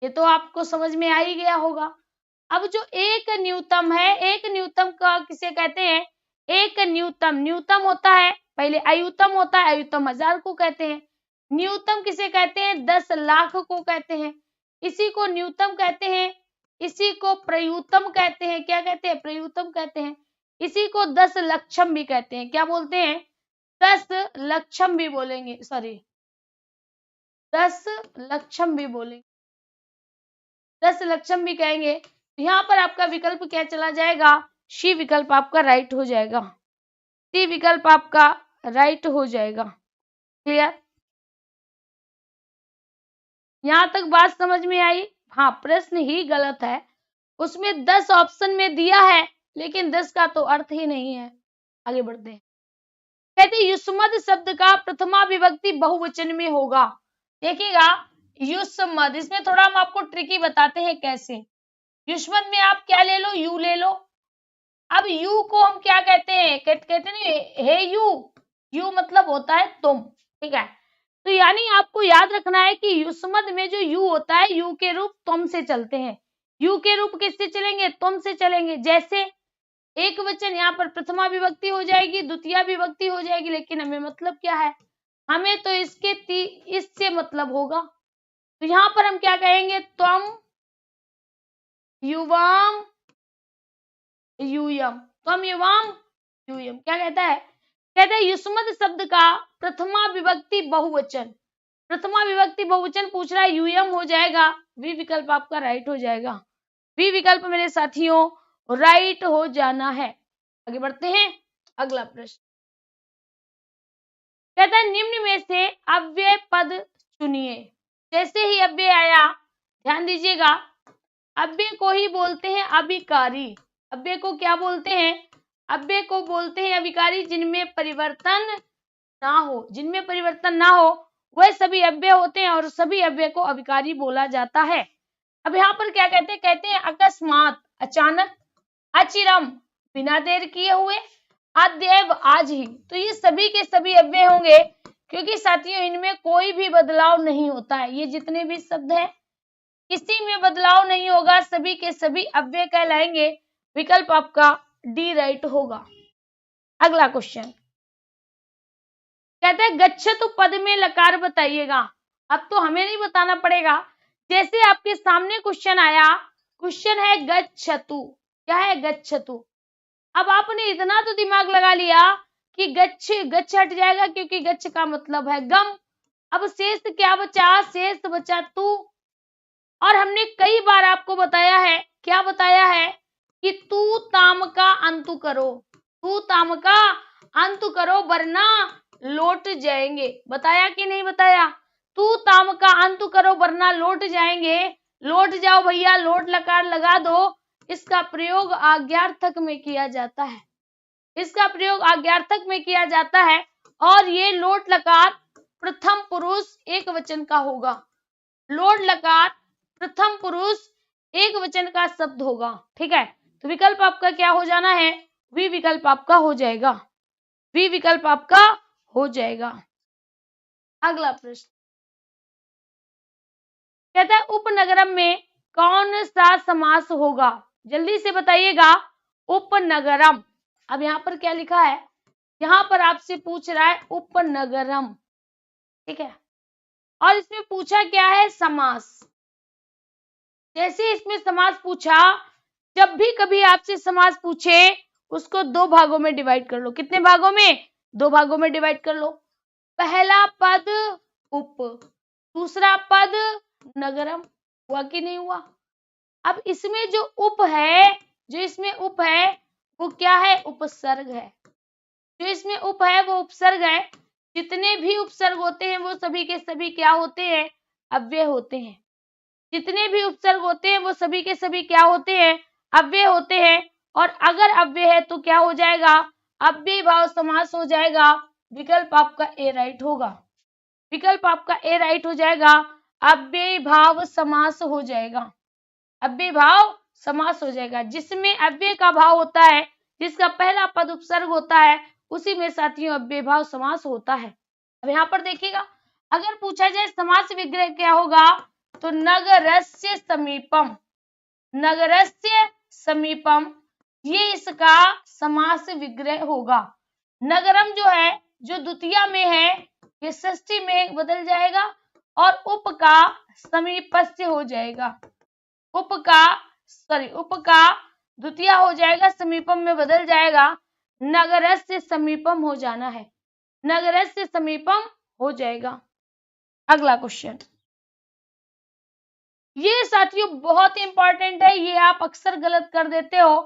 ये तो आपको समझ में आ ही गया होगा। अब जो एक न्यूनतम है, एक न्यूनतम का किसे कहते हैं, एक न्यूनतम, न्यूनतम होता है, पहले अयुतम होता है, अयुतम 1000 को कहते हैं, न्यूनतम किसे कहते हैं, 10 लाख को कहते हैं, इसी को न्यूनतम कहते हैं, इसी को प्रयुतम कहते हैं, क्या कहते हैं, प्रयुतम कहते हैं, इसी को 10 लक्षम भी कहते हैं, क्या बोलते हैं, 10 लक्षम भी बोलेंगे, सॉरी 10 लक्षम भी बोलेंगे, 10 लक्षम भी कहेंगे। यहाँ पर आपका विकल्प क्या चला जाएगा, सी विकल्प आपका राइट हो जाएगा, सी विकल्प आपका राइट हो जाएगा। क्लियर, यहाँ तक बात समझ में आई। हाँ, प्रश्न ही गलत है, उसमें 10 ऑप्शन में दिया है, लेकिन 10 का तो अर्थ ही नहीं है। आगे बढ़ते हैं, कहते युष्मद शब्द का प्रथमा विभक्ति बहुवचन में होगा। देखिएगा युष्मद, इसमें थोड़ा हम आपको ट्रिकी बताते हैं कैसे। युष्मद में आप क्या ले लो, यू ले लो। अब यू को हम क्या कहते हैं, कहते नहीं, हे यू, यू मतलब होता है तुम, ठीक है। तो यानी आपको याद रखना है कि युष्मद में जो यू होता है, यू के रूप तुम से चलते हैं, यू के रूप किससे चलेंगे, तुम से चलेंगे। जैसे एक वचन यहाँ पर प्रथमा विभक्ति हो जाएगी, द्वितीय विभक्ति हो जाएगी, लेकिन हमें मतलब क्या है, हमें तो इससे मतलब होगा। तो यहाँ पर हम क्या कहेंगे, त्वम, युवाम, यूयम, त्वम युवाम यूयम। क्या कहता है, कहता है युष्मद शब्द का प्रथमा विभक्ति बहुवचन, प्रथमा विभक्ति बहुवचन पूछ रहा है, यूयम हो जाएगा, वी विकल्प आपका राइट हो जाएगा, वी विकल्प मेरे साथियों राइट हो जाना है। आगे बढ़ते हैं, अगला प्रश्न कहता है निम्न में से अव्यय पद चुनिए। जैसे ही अव्यय आया, ध्यान दीजिएगा, अव्यय को ही बोलते हैं अभिकारी। अव्यय को क्या बोलते हैं, अव्यय को बोलते हैं अभिकारी, जिनमें परिवर्तन ना हो, जिनमें परिवर्तन ना हो वह सभी अव्यय होते हैं, और सभी अव्यय को अभिकारी बोला जाता है। अब यहाँ पर क्या कहते हैं, कहते हैं अकस्मात, अचानक, अचिरम, बिना देर किए हुए, अद्यव, आज ही। तो ये सभी के सभी अव्यय होंगे, क्योंकि साथियों इनमें कोई भी बदलाव नहीं होता है। ये जितने भी शब्द हैं किसी में बदलाव नहीं होगा, सभी के सभी अव्यय कहलाएंगे। विकल्प आपका डी राइट होगा। अगला क्वेश्चन कहते हैं गच्छतु पद में लकार बताइएगा। अब तो हमें नहीं बताना पड़ेगा, जैसे आपके सामने क्वेश्चन आया, क्वेश्चन है गच्छतु, क्या है, गच्छतु। अब आपने इतना तो दिमाग लगा लिया कि गच्छ, गच्छ हट जाएगा, क्योंकि गच्छ का मतलब है गम। अब शेष क्या बचा, शेष बचा तू। और हमने कई बार आपको बताया है, क्या बताया है, कि तू ताम का अंतु करो, तू ताम का अंतु करो वरना लौट जाएंगे। बताया कि नहीं बताया, तू ताम का अंतु करो वरना लौट जाएंगे। लौट जाओ भैया, लौट लकार लगा दो। इसका प्रयोग आज्ञार्थक में किया जाता है, इसका प्रयोग आज्ञार्थक में किया जाता है, और ये लोट लकार प्रथम पुरुष एक वचन का होगा। लोट लकार प्रथम पुरुष एक वचन का शब्द होगा, ठीक है। तो विकल्प आपका क्या हो जाना है, वी विकल्प आपका हो जाएगा, वी विकल्प आपका हो जाएगा। अगला प्रश्न कहता है उपनगरम में कौन सा समास होगा, जल्दी से बताइएगा। उपनगरम, अब यहाँ पर क्या लिखा है, यहाँ पर आपसे पूछ रहा है उपनगरम, ठीक है, और इसमें पूछा क्या है, समास। जैसे इसमें समास पूछा, जब भी कभी आपसे समास पूछे उसको दो भागों में डिवाइड कर लो। कितने भागों में, दो भागों में डिवाइड कर लो। पहला पद उप, दूसरा पद नगरम। हुआ कि नहीं हुआ। अब इसमें जो उप है, जो इसमें उप है वो क्या है, उपसर्ग है। जो इसमें उप है वो उपसर्ग है। जितने भी उपसर्ग होते हैं वो सभी के सभी क्या होते हैं? अव्यय होते हैं। जितने भी उपसर्ग होते हैं वो सभी के सभी क्या होते हैं? अव्यय होते हैं। और अगर अव्यय है तो क्या हो जाएगा? अव्यय भाव समास हो जाएगा। विकल्प आपका ए राइट होगा। विकल्प आपका ए राइट हो जाएगा। अव्यय भाव समास हो जाएगा। अव्यय भाव समास हो जाएगा। जिसमें अव्यय का भाव होता है, जिसका पहला पद उपसर्ग होता है, उसी में साथियों अव्यय भाव समास होता है। अब यहाँ पर देखिएगा, अगर पूछा जाए समास विग्रह क्या होगा, तो नगरस्य समीपम, नगरस्य समीपम, ये इसका समास विग्रह होगा। नगरम जो है, जो द्वितीया में है, ये षष्ठी में बदल जाएगा और उप का समीपस्य हो जाएगा। उप का द्वितीया हो जाएगा, समीपम में बदल जाएगा। नगरस्य समीपम हो जाना है, नगरस्य समीपम हो जाएगा। अगला क्वेश्चन, ये साथियों बहुत इंपॉर्टेंट है, ये आप अक्सर गलत कर देते हो।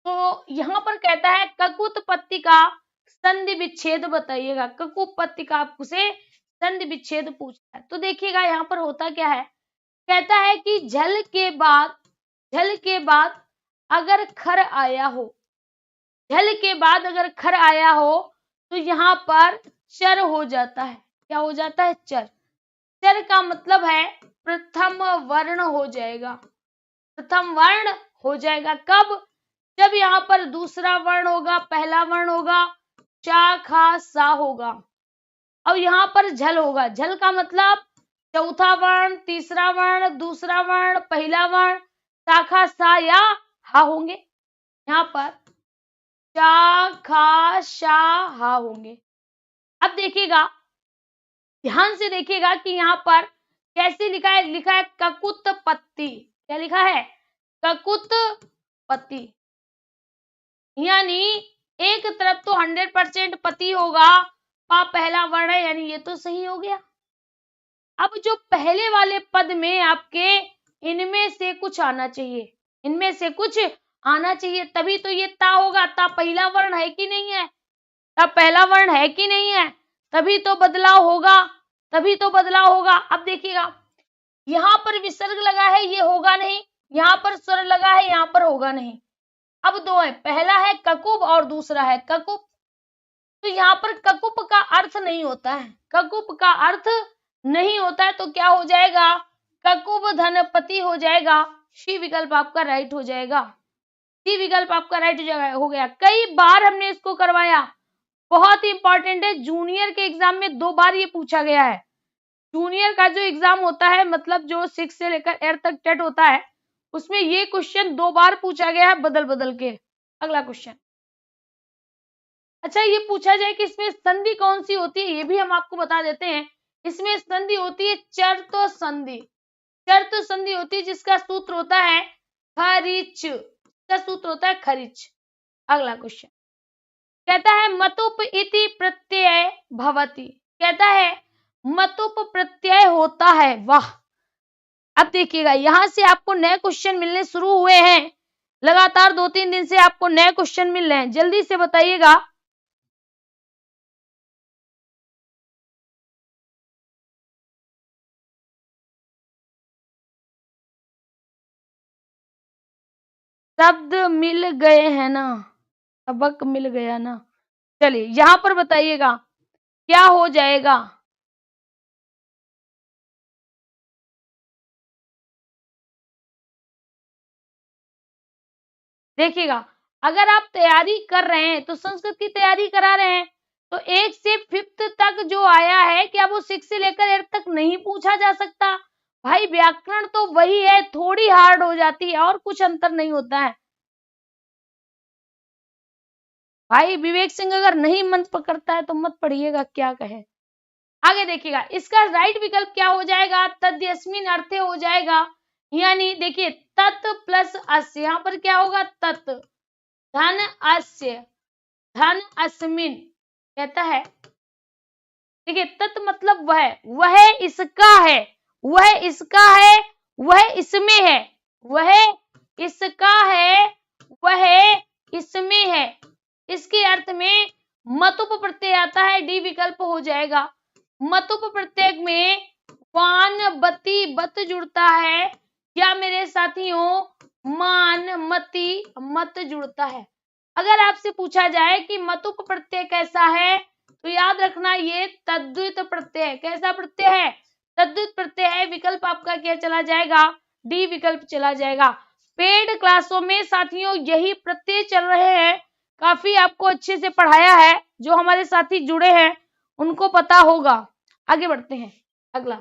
तो यहाँ पर कहता है ककुत्पत्ति का संधि विच्छेद बताइएगा। ककुत्पत्ति का आपसे संधि विच्छेद पूछता है। तो देखिएगा यहाँ पर होता क्या है, कहता है कि झल के बाद अगर खर आया हो, झल के बाद अगर खर आया हो तो यहाँ पर चर हो जाता है। क्या हो जाता है? चर। चर का मतलब है प्रथम वर्ण हो जाएगा। प्रथम वर्ण हो जाएगा कब? जब यहाँ पर दूसरा वर्ण होगा, पहला वर्ण होगा, चा खा सा होगा। अब यहाँ पर झल होगा। झल का मतलब चौथा वर्ण, तीसरा वर्ण, दूसरा वर्ण, पहला वर्ण, शाखा सा या हा होंगे। यहाँ पर चा खा शा हा होंगे। अब देखिएगा, ध्यान से देखिएगा कि यहाँ पर कैसे लिखा है। लिखा है ककुत्पत्ति। क्या लिखा है? ककुत्पत्ति। यानी एक तरफ तो 100% पति होगा, पा पहला वर्ण है, यानी ये तो सही हो गया। अब जो पहले वाले पद में आपके इनमें से कुछ आना चाहिए, इनमें से कुछ आना चाहिए, तभी तो ये ता होगा। ता पहला वर्ण है कि नहीं है? ता पहला वर्ण है कि नहीं है? तभी तो बदलाव होगा, तभी तो बदलाव होगा। अब देखिएगा, यहाँ पर विसर्ग लगा है, ये होगा नहीं। यहाँ पर स्वर लगा है, यहाँ पर होगा नहीं। अब दो है, पहला है ककुब और दूसरा है ककुप। तो यहाँ पर ककुप का अर्थ नहीं होता है, ककुप का अर्थ नहीं होता है, तो क्या हो जाएगा? ककुब धनपति हो जाएगा। सी विकल्प आपका राइट हो जाएगा। सी विकल्प आपका राइट हो गया। कई बार हमने इसको करवाया, बहुत ही इंपॉर्टेंट है। जूनियर के एग्जाम में 2 बार ये पूछा गया है। जूनियर का जो एग्जाम होता है, मतलब जो 6 से लेकर 8 तक टेट होता है, उसमें ये क्वेश्चन 2 बार पूछा गया है बदल बदल के। अगला क्वेश्चन, अच्छा ये पूछा जाए कि इसमें संधि कौन सी होती है, ये भी हम आपको बता देते हैं। इसमें संधि होती है चर्तो संधि। चर्तो संधि होती है, जिसका सूत्र होता है खरिच। इसका सूत्र होता है खरिच। अगला क्वेश्चन कहता है मतुप इति प्रत्यय भवति। कहता है मतुप प्रत्यय होता है। वाह! अब देखिएगा, यहां से आपको नए क्वेश्चन मिलने शुरू हुए हैं। लगातार 2-3 दिन से आपको नए क्वेश्चन मिल रहे हैं, जल्दी से बताइएगा। शब्द मिल गए हैं ना, सबक मिल गया ना। चलिए यहां पर बताइएगा क्या हो जाएगा। देखिएगा, अगर आप तैयारी कर रहे हैं तो संस्कृत की तैयारी करा रहे हैं, तो 1 से 5th तक जो आया है, क्या वो 6 से लेकर 8 तक नहीं पूछा जा सकता? भाई व्याकरण तो वही है, थोड़ी हार्ड हो जाती है और कुछ अंतर नहीं होता है। भाई विवेक सिंह अगर नहीं मन पकड़ता है तो मत पढ़िएगा, क्या कहे। आगे देखिएगा, इसका राइट विकल्प क्या हो जाएगा? तद्यस्मिन अर्थे हो जाएगा। यानी देखिए, तत् प्लस अस्य, यहाँ पर क्या होगा? तत्। धन अस्य, धन अस्मिन। कहता है, देखिए तत् मतलब वह इसका है, वह इसका है, वह इसमें है, वह इसका है, वह इसमें है। इसके अर्थ में मतुप प्रत्यय आता है, डी डी विकल्प हो जाएगा। मतुप प्रत्यय में वान बती बत जुड़ता है या मेरे साथियों मान मति मत जुड़ता है। अगर आपसे पूछा जाए कि मतुप प्रत्यय कैसा है तो याद रखना ये तद्धित प्रत्यय। कैसा प्रत्यय है? तद्धित प्रत्यय है। विकल्प आपका क्या चला जाएगा? डी विकल्प चला जाएगा। पेड क्लासों में साथियों यही प्रत्यय चल रहे हैं, काफी आपको अच्छे से पढ़ाया है, जो हमारे साथी जुड़े हैं उनको पता होगा। आगे बढ़ते हैं। अगला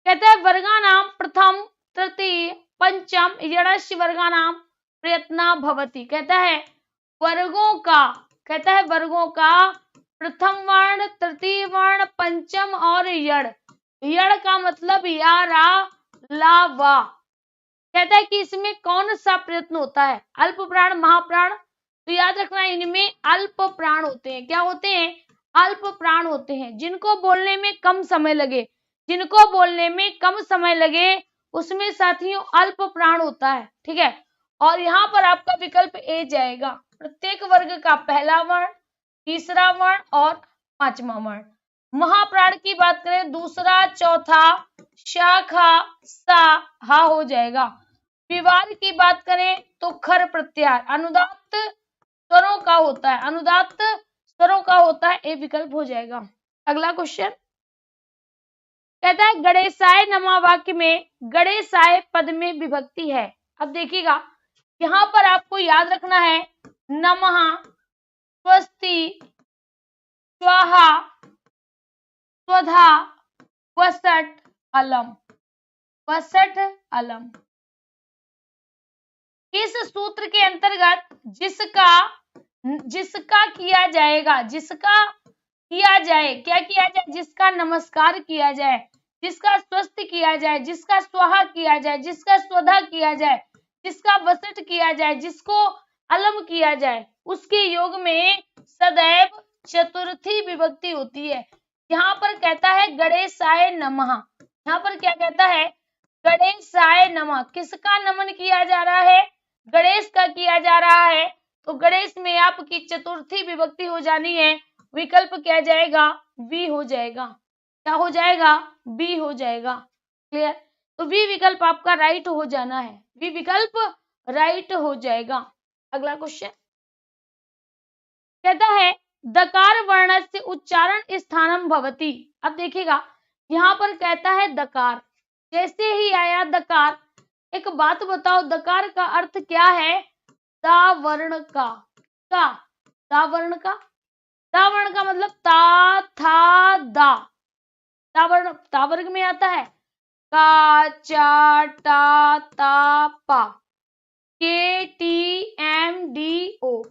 कहता है वर्गानाम प्रथम तृतीय पंचम यणस्य वर्गानाम प्रयत्ना भवति। कहता है वर्गों का प्रथम वर्ण, तृतीय वर्ण, पंचम और यण। यण का मतलब या, रा, ला, वा। कहता है कि इसमें कौन सा प्रयत्न होता है? अल्प प्राण, महाप्राण। तो याद रखना इनमें अल्प प्राण होते हैं। क्या होते हैं? अल्प प्राण होते हैं, जिनको बोलने में कम समय लगे उसमें साथियों अल्प प्राण होता है। ठीक है, और यहाँ पर आपका विकल्प ए जाएगा। प्रत्येक वर्ग का पहला वर्ण, तीसरा वर्ण और पांचवा वर्ण। महाप्राण की बात करें दूसरा, चौथा, शाखा, सा, हा हो जाएगा। विवाद की बात करें तो खर प्रत्याहार अनुदात्त स्वरों का होता है। ए विकल्प हो जाएगा। अगला क्वेश्चन कहता है गणेशाय नमः वाक्य में गणेशाय पद में विभक्ति है। अब देखिएगा यहाँ पर आपको याद रखना है नमः, स्वस्ति, स्वाहा, स्वधा, वसट, अलम। इस सूत्र के अंतर्गत जिसका किया जाए, जिसका नमस्कार किया जाए, जिसका स्वस्थ किया जाए, जिसका स्वाहा किया जाए, जिसका स्वधा किया जाए, जिसका वसट किया जाए, जिसको अलम किया जाए, उसके योग में सदैव चतुर्थी विभक्ति होती है। यहाँ पर कहता है गणेशाय नमः। यहाँ पर क्या कहता है? गणेशाय नमः। किसका नमन किया जा रहा है? गणेश का किया जा रहा है। तो गणेश में आपकी चतुर्थी विभक्ति हो जानी है। विकल्प क्या जाएगा? बी हो जाएगा। क्या हो जाएगा? बी हो जाएगा। क्लियर? तो बी विकल्प आपका राइट हो जाना है। बी विकल्प राइट हो जाएगा। अगला क्वेश्चन कहता है दकार वर्ण से उच्चारण स्थानम भवति। अब देखिएगा यहाँ पर कहता है दकार, जैसे ही आया दकार, एक बात बताओ दकार का अर्थ क्या है? दा वर्ण का। दा वर्ण का मतलब ता, था, दा। ता वर्ग में आता है का, चा, टा, ता, पा, के, टी, एम, डी, ओ।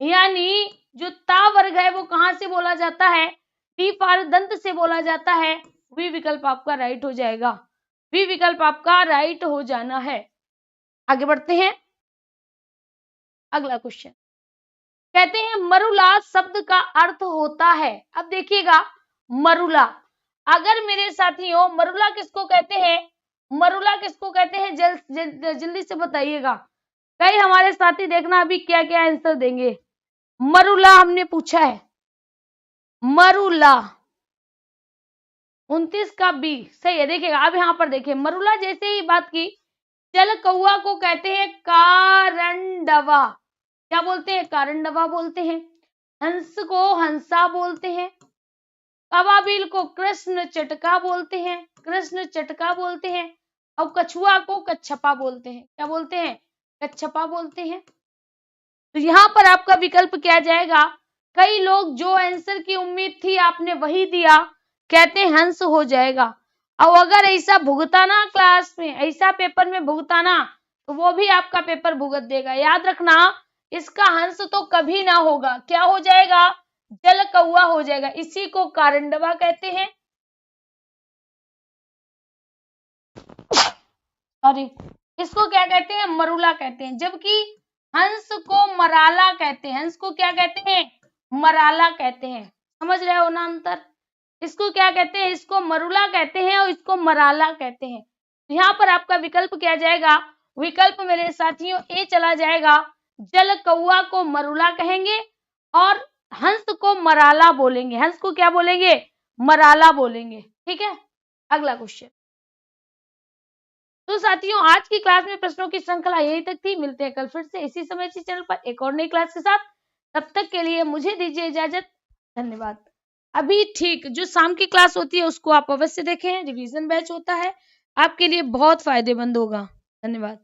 यानी जो ता वर्ग है वो कहां से बोला जाता है? टी पार दंत से बोला जाता है। वी विकल्प आपका राइट हो जाएगा। वी विकल्प आपका राइट हो जाना है। आगे बढ़ते हैं। अगला क्वेश्चन कहते हैं मरुला शब्द का अर्थ होता है। अब देखिएगा मरुला, अगर मेरे साथियों मरुला किसको कहते हैं? जल्दी से बताइएगा। कई हमारे साथी देखना अभी क्या क्या आंसर देंगे। मरुला हमने पूछा है। मरुला 29 का बी सही है। देखिएगा अब यहाँ पर देखिए मरुला जैसे ही बात की, जल कौआ को कहते हैं कारंडवा। क्या बोलते हैं? कारंडवा बोलते हैं। हंस को हंसा बोलते हैं। कबाबिल को कृष्ण चटका बोलते हैं। और कछुआ को कच्छपा बोलते हैं। क्या बोलते हैं? कच्छपा बोलते हैं। तो यहाँ पर आपका विकल्प क्या जाएगा? कई लोग जो आंसर की उम्मीद थी आपने वही दिया, कहते हंस हो जाएगा। और अगर ऐसा भुगताना क्लास में, ऐसा पेपर में भुगताना, तो वो भी आपका पेपर भुगत देगा। याद रखना इसका हंस तो कभी ना होगा। क्या हो जाएगा? जल कौआ हो जाएगा। इसी को कारंडवा कहते हैं। सॉरी, इसको क्या कहते हैं? मरुला कहते हैं। जबकि हंस को मराला कहते हैं। हंस को क्या कहते हैं? मराला कहते हैं। समझ रहे हो ना अंतर? इसको क्या कहते हैं? इसको मरुला कहते हैं और इसको मराला कहते हैं। यहाँ पर आपका विकल्प क्या जाएगा? विकल्प मेरे साथियों ए चला जाएगा। जल कौआ को मरुला कहेंगे और हंस को मराला बोलेंगे। हंस को क्या बोलेंगे? मराला बोलेंगे। ठीक है, अगला क्वेश्चन। तो साथियों, आज की क्लास में प्रश्नों की श्रृंखला यही तक थी। मिलते हैं कल फिर से इसी समय इसी चैनल पर एक और नई क्लास के साथ। तब तक के लिए मुझे दीजिए इजाजत। धन्यवाद। अभी ठीक जो शाम की क्लास होती है उसको आप अवश्य देखें, रिवीजन बैच होता है, आपके लिए बहुत फायदेमंद होगा। धन्यवाद।